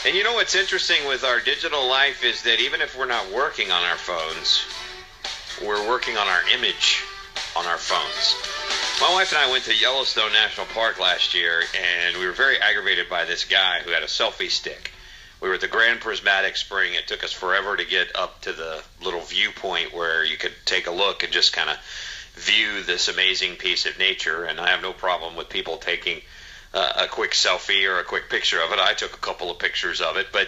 And you know what's interesting with our digital life is that even if we're not working on our phones, we're working on our image on our phones. My wife and I went to Yellowstone National Park last year, and we were very aggravated by this guy who had a selfie stick. We were at the Grand Prismatic Spring. It took us forever to get up to the little viewpoint where you could take a look and just kind of view this amazing piece of nature. And I have no problem with people taking a quick selfie or a quick picture of it. I took a couple of pictures of it, but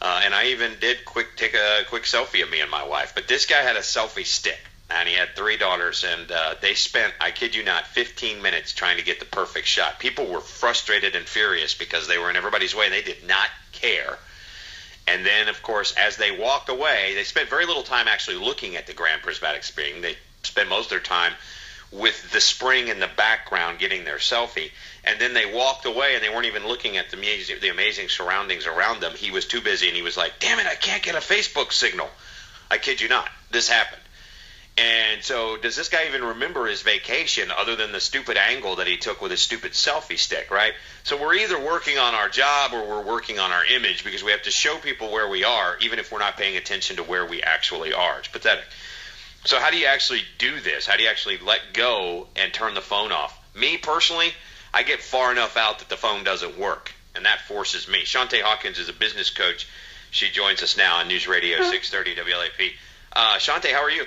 and I even did take a quick selfie of me and my wife. But this guy had a selfie stick, and he had 3 daughters, and they spent, I kid you not, 15 minutes trying to get the perfect shot. People were frustrated and furious because they were in everybody's way, and they did not care. And then, of course, as they walked away, they spent very little time actually looking at the Grand Prismatic Spring. They spent most of their time with the spring in the background getting their selfie. And then they walked away, and they weren't even looking at the amazing surroundings around them. He was too busy, and he was like, damn it, I can't get a Facebook signal. I kid you not. This happened. And so does this guy even remember his vacation other than the stupid angle that he took with his stupid selfie stick, right? So we're either working on our job or we're working on our image because we have to show people where we are even if we're not paying attention to where we actually are. It's pathetic. So how do you actually do this? How do you actually let go and turn the phone off? Me, personally, I get far enough out that the phone doesn't work, and that forces me. Shontaye Hawkins is a business coach. She joins us now on News Radio 630 WLAP. Shontaye, how are you?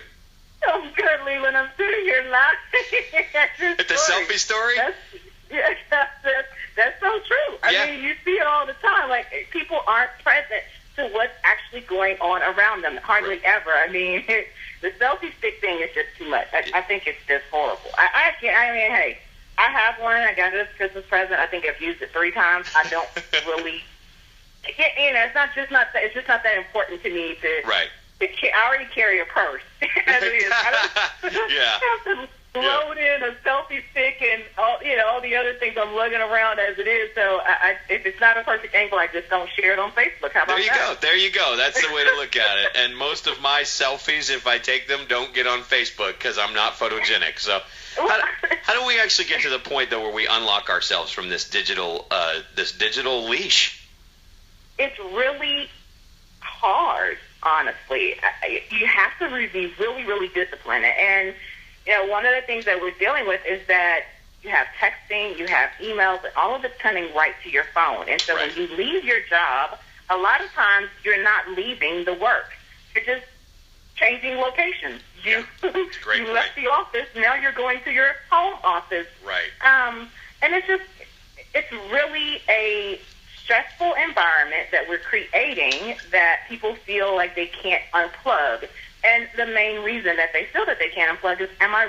I'm good, Leland. I'm sitting here laughing at the selfie story. That's so true. I mean, you see it all the time. Like, people aren't present to what's actually going on around them. Hardly ever. I mean, the selfie stick thing is just too much. I think it's just horrible. I mean, hey, I have one. I got it as a Christmas present. I think I've used it 3 times. I don't really. It's just not that important to me to. Right. I already carry a purse as it is. I don't have to load in a selfie stick and all the other things I'm lugging around as it is. So if it's not a perfect angle, I just don't share it on Facebook. How about that? There you go. That's the way to look at it. And most of my selfies, if I take them, don't get on Facebook because I'm not photogenic. So how do we actually get to the point though where we unlock ourselves from this digital leash? It's really hard. Honestly, you have to be really, really disciplined. And, one of the things that we're dealing with is that you have texting, you have emails, and all of it's coming right to your phone. And so when you leave your job, a lot of times you're not leaving the work. You're just changing locations. You left the office, now you're going to your home office. Right. And it's really a stressful environment that we're creating that people feel like they can't unplug. And the main reason that they feel that they can't unplug is, am I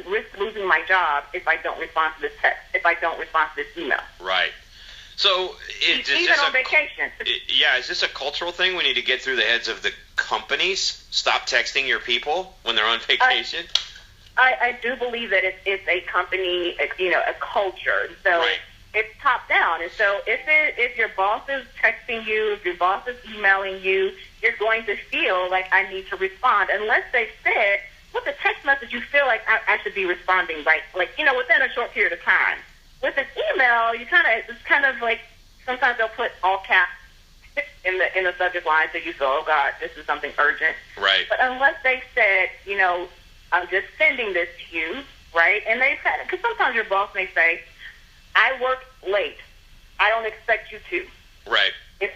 risk losing my job if I don't respond to this text, if I don't respond to this email? Right. So even on vacation. Is this a cultural thing? We need to get through the heads of the companies. Stop texting your people when they're on vacation. I do believe that it's a company, a culture. So it's top down. And so if your boss is texting you, if your boss is emailing you, you're going to feel like I need to respond. Unless they've said, with a text message, you feel like I should be responding within a short period of time. With an email, it's kind of like sometimes they'll put all caps in the subject line, so you feel, oh God, this is something urgent. Right. But unless they said, I'm just sending this to you, right? And they said, because sometimes your boss may say, I work late. I don't expect you to. Right. If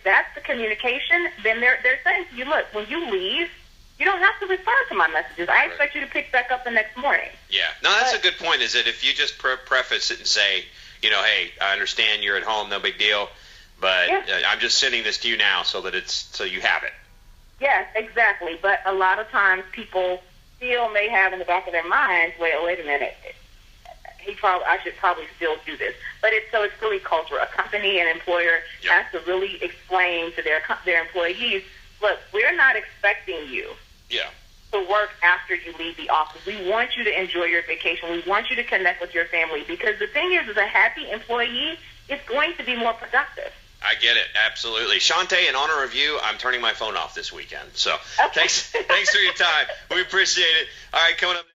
that's the communication, then they're saying to you, look, when you leave, you don't have to respond to my messages. I expect you to pick back up the next morning. Yeah. No, that's a good point, is that if you just preface it and say, hey, I understand you're at home, no big deal, but I'm just sending this to you now so you have it. Yes, exactly. But a lot of times people may have in the back of their minds, wait a minute, I should probably still do this. But it's really cultural. A company, an employer has to really explain to their employees, look, we're not expecting you to work after you leave the office. We want you to enjoy your vacation. We want you to connect with your family. Because the thing is a happy employee is going to be more productive. I get it. Absolutely. Shontaye, in honor of you, I'm turning my phone off this weekend. So thanks for your time. We appreciate it. All right, coming up.